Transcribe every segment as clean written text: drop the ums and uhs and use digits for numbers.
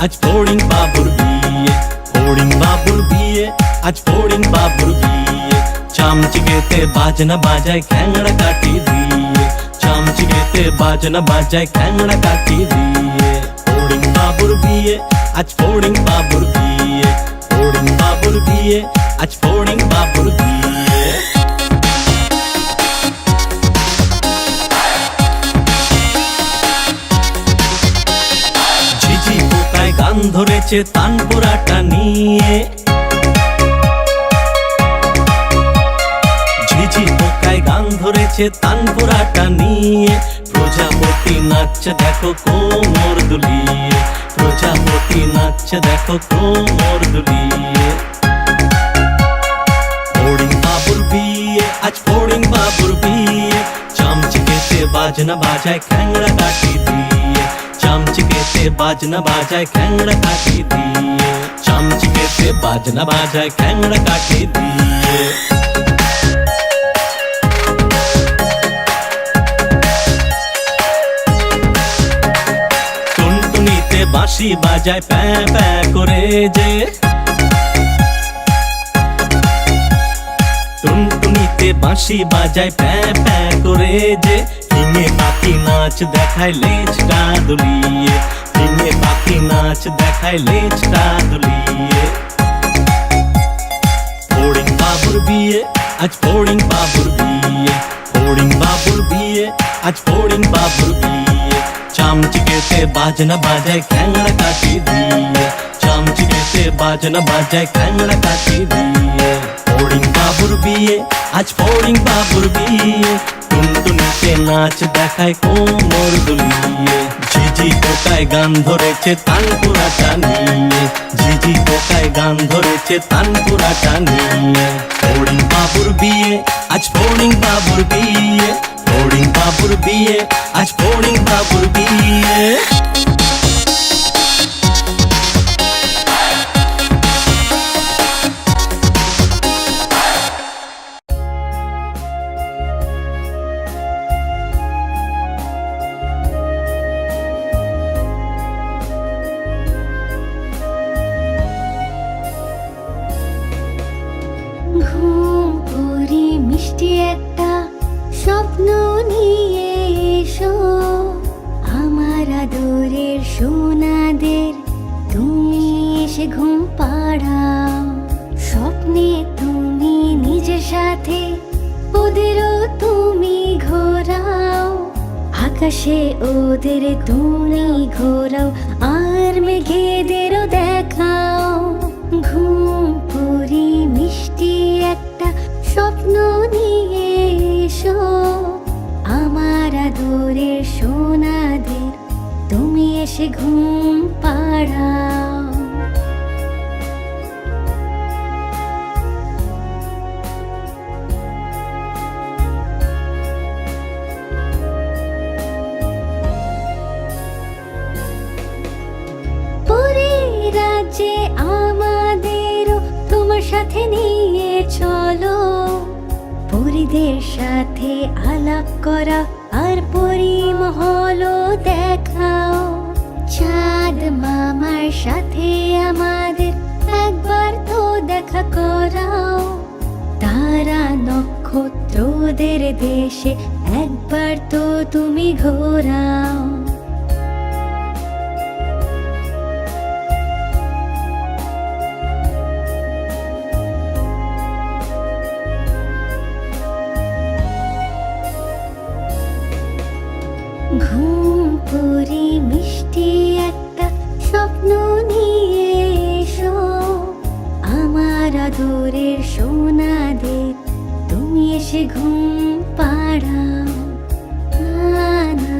আজ ফড়িং বাবুর বিয়ে, ফড়িং বাবুর বিয়ে, আজ ফড়িং বাবুর বিয়ে। চামচিকেতে বাজনা বাজায় খ্যাংড়া কাঠি দিয়ে, চামচিকেতে বাজনা বাজায় খ্যাংড়া কাঠি দিয়ে। ফড়িং বাবুর বিয়ে, আজ ফড়িং বাবুর বিয়ে, ফড়িং বাবুর বিয়ে, আজ ফড়িং বাবুর বিয়ে। ঝিঝি পোকায় গান ধরেছে তানপুরাটা নিয়ে, ঝিঝি পোকায় গান ধরেছে তানপুরাটা নিয়ে। প্রজাপতি নাচছে দেখো কোমর দুলিয়ে, প্রজাপতি নাচছে দেখো কোমর দুলিয়ে। ফড়িং বাবুর বিয়ে, আজ ফড়িং বাবুর বিয়ে। চামচিকেতে বাজনা বাজায় খ্যাংড়া কাঠি দিয়ে, চামচিকেতে বাজনা বাজায় খ্যাংড়া কাঠি দিয়ে, চামচিকেতে বাজনা বাজায় খ্যাংড়া কাঠি দিয়ে। টুনটুনিতে বাঁশি বাজায় প্যাঁ প্যাঁ করে যে, টুনটুনিতে বাঁশি বাজায় প্যাঁ প্যাঁ করে যে। ফিঙে পাখি নাচ দেখায় লেজটা দুলিয়ে, ফিঙে পাখি নাচ দেখায় লেজটা দুলিয়ে। ফড়িং বাবুর বিয়ে, আজ ফড়িং বাবুর বিয়ে, ফড়িং বাবুর বিয়ে, আজ ফড়িং বাবুর বিয়ে। চামচিকেতে বাজনা বাজায় খ্যাংড়া কাঠি দিয়ে, চামচিকেতে বাজনা বাজায় খ্যাংড়া কাঠি দিয়ে। ফড়িং বাবুর বিয়ে, আজ ফড়িং বাবুর বিয়ে। টুনটুনিতে নাচ দেখায় কোমর দুলিয়ে, ঝিঝি পোকায় গান ধরেছে তানপুরাটা নিয়ে, ঝিঝি পোকায় গান ধরেছে তানপুরাটা নিয়ে। ফড়িং বাবুর বিয়ে, আজ ফড়িং বাবুর বিয়ে, ফড়িং বাবুর বিয়ে, আজ ফড়িং বাবুর বিয়ে। ঘুম পড়ি মিষ্টি একটা স্বপ্ন নিয়ে এসো, আমার আদরের সোনাদের তুমি এসে ঘুম পাড়াও। স্বপ্নে তুমি নিজের সাথে ওদেরও তুমি ঘোরাও, আকাশে ওদের তুমি ঘোরাও আর মেঘেদেরও দেখাও। ঘুম পড়ি মিষ্টি একটা স্বপ্ন নিয়ে এসো, আমার আদরের সোনাদের তুমি এসে ঘুম পাড়াও। পরীর রাজ্যে আমাদেরও তোমার সাথে নিয়ে চলো, পরীদের সাথে আলাপ করা আর পরিমহলও দেখাও। চাঁদ মামার সাথে আমাদের একবার তো দেখা করাও, তারা নক্ষত্রদের দেশে একবার তো তুমি ঘোরাও। ঘুম পড়ি মিষ্টি একটা স্বপ্ন নিয়ে এসো, আমার আদরের সোনাদের তুমি এসে ঘুম পাড়াও। না না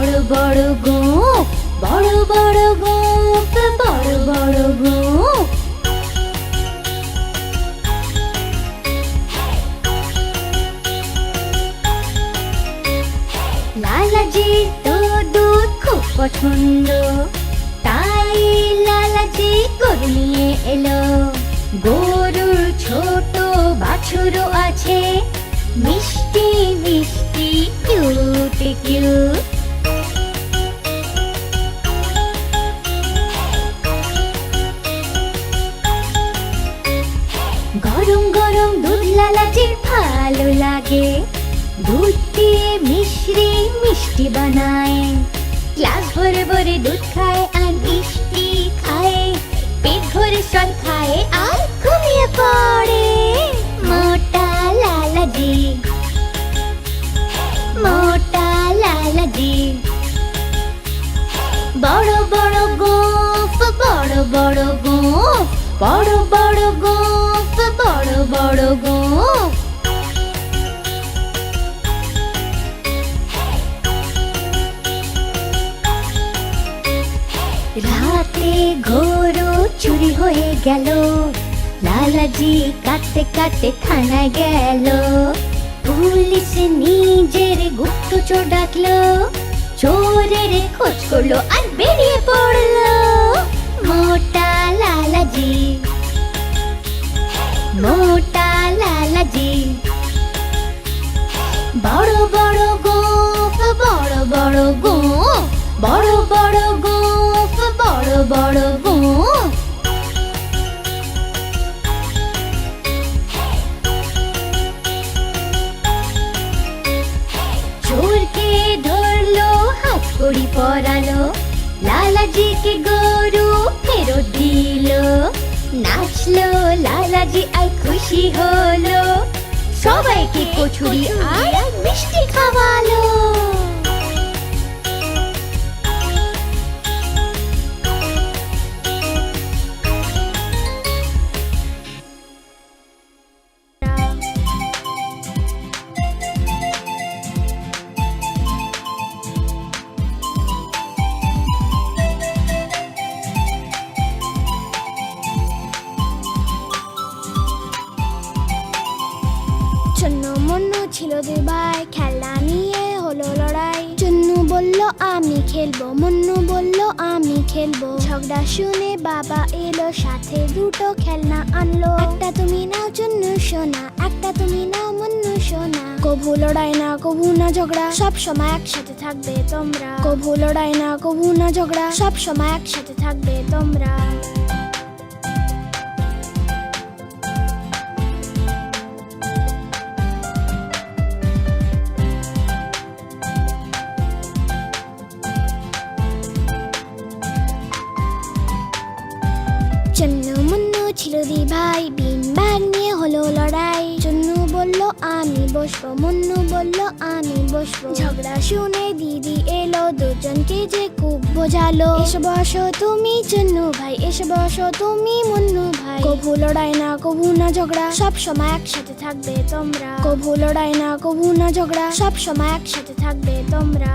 বড় বড় গোঁফ, বড় বড় গোঁফ, বড় বড় গোঁফ। লালাজির তো দুধ খুব পছন্দ, তাই লালাজি গরু নিয়ে এলো। গরুর ছোট বাছুরও আছে, মিষ্টি মিষ্টি কিউট কিউট। গরম গরম দুধ লালাজির ভালো লাগে, দুধ দিয়ে মিশ্রি মিষ্টি বানায়। গ্লাস ভরে ভরে দুধ খায় আর মিষ্টি খায়, পেট ভরে সব খায় আর ঘুমিয়ে পড়ে। মোটা লালাজি, মোটা লালাজি। বড় বড় গোঁফ, বড় বড় গোঁফ, বড় বড় গোঁফ, বড় বড় গোঁফ। রাতে গরু চুরি হয়ে গেল, লালাজি কাটতে কাটতে থানায় গেল। পুলিশ নিজের গুপ্তচর ডাকলো, চোরের খোঁজ করলো আর বেরিয়ে পড়লো। মোটা লালাজি, মোটা লালাজি। বড় বড় গোঁফ, বড় বড় গোঁফ, বড় বড় গোঁফ, বড় বড় গোঁফ। চোরকে ধরলো, হাত কড়ি পরালো, লালাজিকে গরু ফেরত দিল। নাচলো লালাজি আর খুশি হলো, সবাইকে কচুরি আর মিষ্টি খাওয়ালো। চুন্নু মুন্নু ছিল দুই ভাই, খেলনা নিয়ে হলো লড়াই। চুন্নু বলল আমি খেলবো, মুন্নু বলল আমি খেলবো। ঝগড়া শুনে বাবা এলো, সাথে দুটো খেলনা আনলো। একটা তুমি নাও চুন্নু সোনা, একটা তুমি নাও মুন্নু সোনা। কভু লড়াই না কভু না ঝগড়া, সব সময় একসাথে থাকবে তোমরা। কভু লড়াই না কভু না ঝগড়া, সব সময় একসাথে থাকবে তোমরা। চুন্নু মুন্নু ছিল দুই ভাই, বিন ব্যাগ নিয়ে হলো লড়াই। চুন্নু বলল আমি বসবো, মুন্নু বলল আমি বসবো। ঝগড়া শুনে দিদি এলো, দুজনকে যে খুব বোঝালো। এসে বসো তুমি চুন্নু ভাই, এসে বসো তুমি মুন্নু ভাই। কভু লড়াই না কভু না ঝগড়া, সব সময় একসাথে থাকবে তোমরা। কভু লড়াই না কভু না ঝগড়া, সব সময় একসাথে থাকবে তোমরা।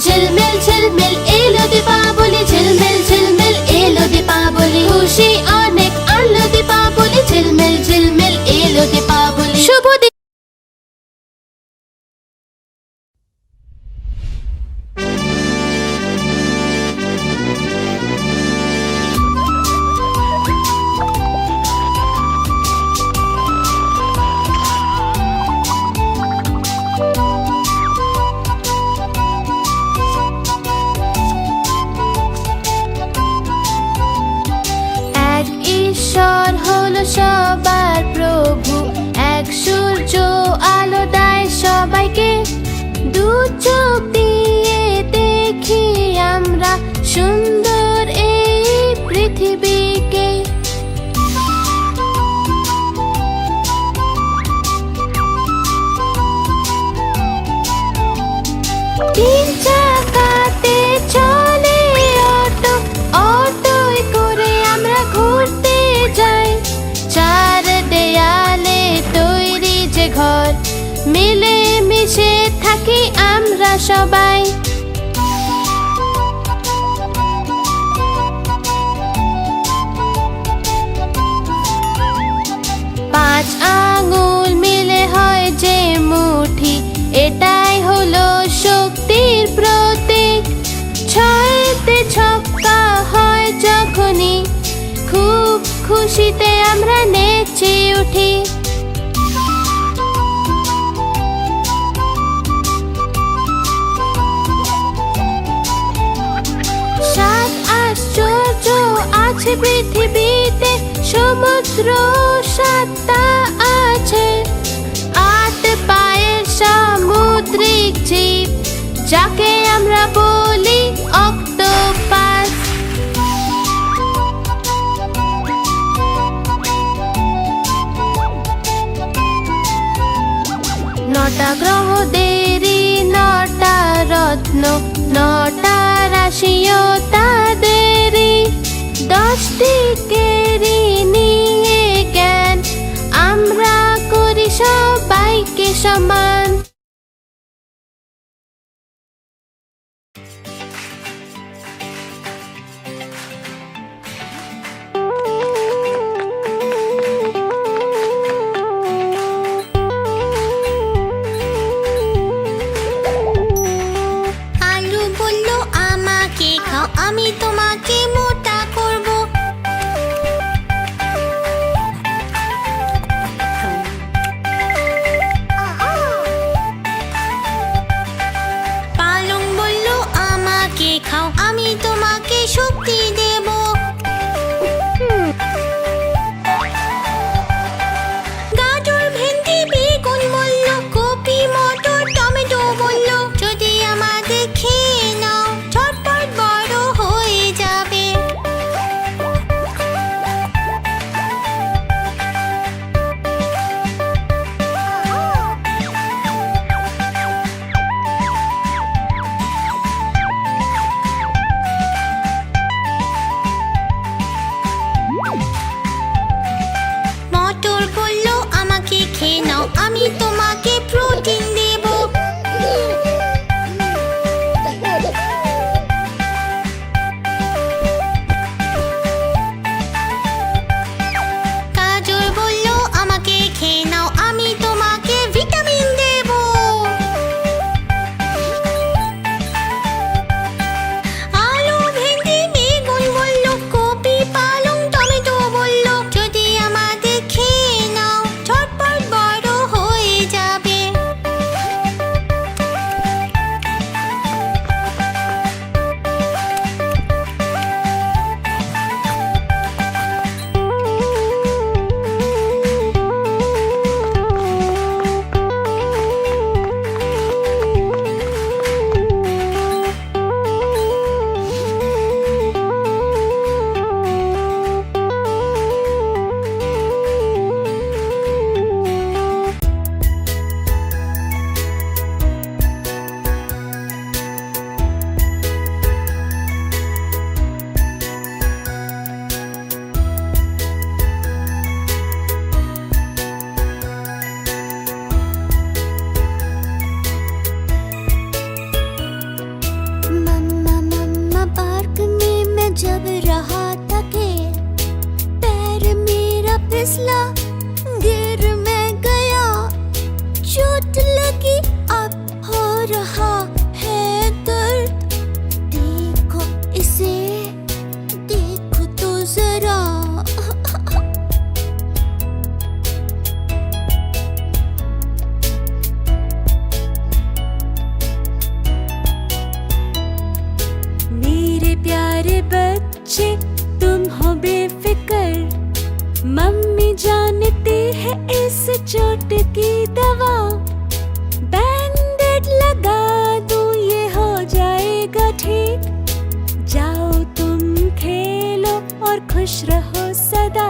ঝিলমিল ঝিলমিল এলো দীপাবলি, ঝিলমিল ঝিলমিল এলো দীপাবলি। খুশি অনেক আনলো দীপাবলি, ঝিলমিল ঝিলমিল এলো দীপাবলি। শুভ থাকি আমরা সবাই। পাঁচ আঙুল মিলে হয় যে মুঠি, এটাই হলো শক্তির প্রতীক। ছয়তে ছক্কা হয় যখনই, খুব খুশিতে আমরা নেচে উঠি। সাত আশ্চর্য আছে পৃথিবীতে, সমুদ্র সাতটা আছে। আট পায়ের সামুদ্রিক জীব, যাকে আমরা বলি অক্টোপাস। নটা গ্রহদেরই নটা রত্ন, নটা রাশিও তাদেরই। 10টি কেরি নিয়ে জ্ঞান, আমরা করি সবাইকে সমান। আলু বলল আমাকে খাও, আমি তোমাকে মোটা করব। পালং বলল আমাকে খাও, আমি তোমাকে শক্তি দেব। গাজর ভেন্ডি বেগুন বলল, কপি মটর টমেটো বলল, যদি আমাদের খেয়ে নাও ঝটপট বড় হয়ে যাবে। মটর বলল আমাকে খেয়ে নাও, আমি তোমাকে প্রোটিন দেব। গাজর বলল আমাকে খেয়ে নাও, আমি তোমাকে ভিটামিন দেব। আলু ভেন্ডি বেগুন বলল, কপি পালং টমেটো বলল, যদি আমাদের খেয়ে নাও ঝটপট বড় হয়ে যাবে। मम्मा मम्मा पार्क में मैं जब रहा था खेल, पैर मेरा फिसला, गिर मैं गया, चोट लगी अब हो रहा है दर्द। देखो इसे, देखो तो जरा। मेरे प्यारे बच्चे तुम हो बेफिक्र, मम्मी जानती है इस चोट की दवा। बैंडेड लगा दूं ये हो जाएगा ठीक, जाओ तुम खेलो और खुश रहो सदा।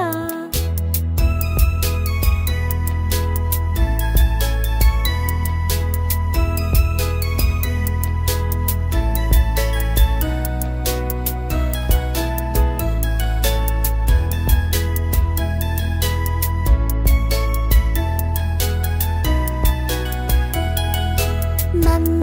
मम्मी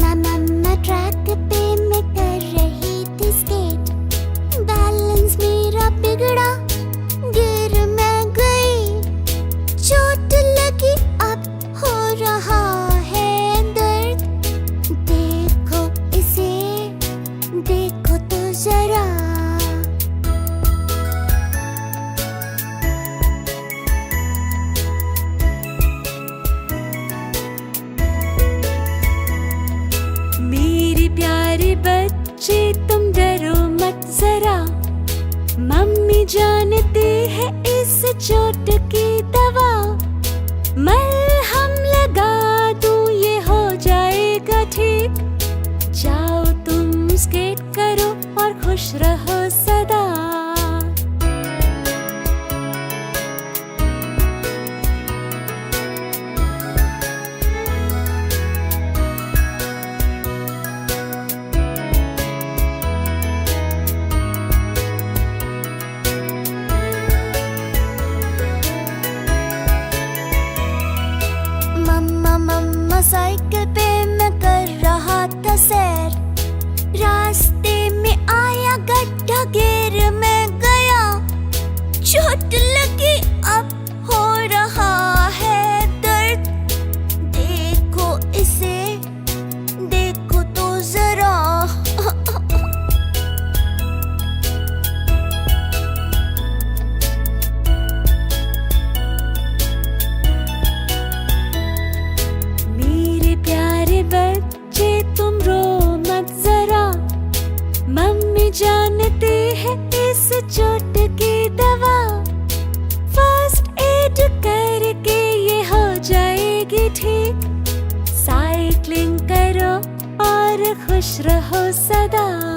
बच्चे तुम डरो मत जरा, मम्मी जानती है इस चोट की दवा। मलहम लगा दूं ये हो जाएगा ठीक, जाओ तुम स्केट करो और खुश रहो सदा। मम्मा साइकिल पे मैं कर रहा था सैर, रास्ते में आया गड्ढा, गिर मैं गया, चोट लगी अब हो रहा है दर्द। देखो इसे, देखो तो जरा। मेरे प्यारे बच्चे तुम रो मत जरा, मम्मी जानती है इस चोट की दवा। फर्स्ट एड करके ये हो जाएगी ठीक, साइकिलिंग करो और खुश रहो सदा।